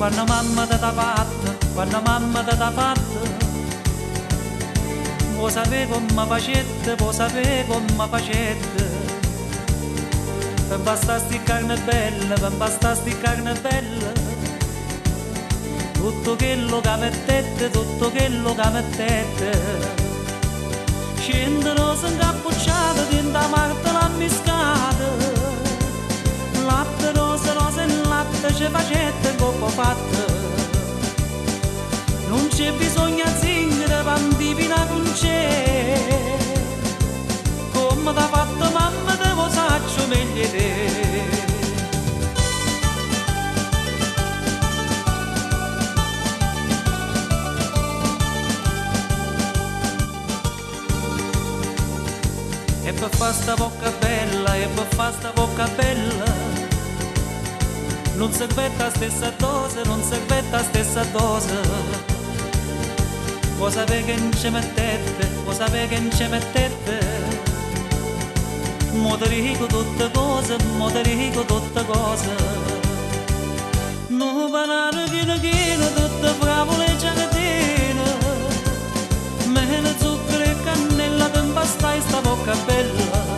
quando mamma ti ha fatto, quando mamma ti ha fatto, vuoi sapere come facette, vuoi sapere come facette, per basta sti carne bella, per basta sti carne bella, tutto quello che mettete, tutto quello che mettete, scendono se incappucciate, tinta marta la miscata, latte, rose, rose e latte, ci facette coppa fatta, non c'è bisogno di zingare, pandipina con c'è, come t'ha fatto mamma, te lo saccio meglio di te. E per fa sta bocca bella, e per fa sta bocca bella, non servetta la stessa dose, non servetta la stessa dose. Vuoi sapere che non ci mettete, vuoi sapere che non ci mettete, mo te dico tutte cose, mo te dico tutte cose. Non parlare chino, tutte favole e ciagatine, mele, zucchero e cannella, te impastai sta bocca bella.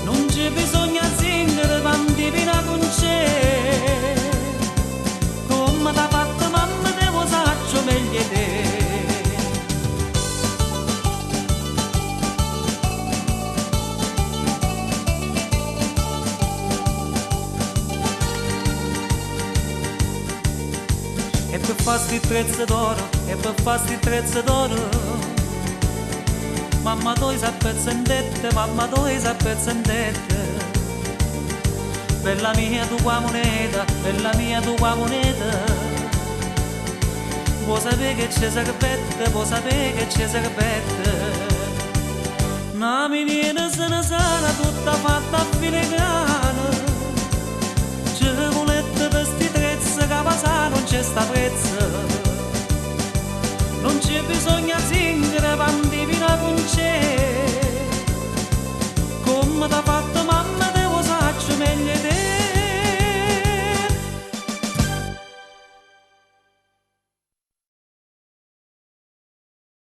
Non c'è bisogno di zingare, pandipina con c'è, come t'ha fatto mamma, te lo saccio meglio di te. E per fare sti trezze d'oro, e per fare sti trezze d'oro, mamma tu sei pezzendette, mamma tu sei pezzendette, per la mia tua moneta, per la mia tua moneta, vuoi sapere che c'è servette, vuoi sapere che c'è servette, una miniera se ne sarà tutta fatta a fine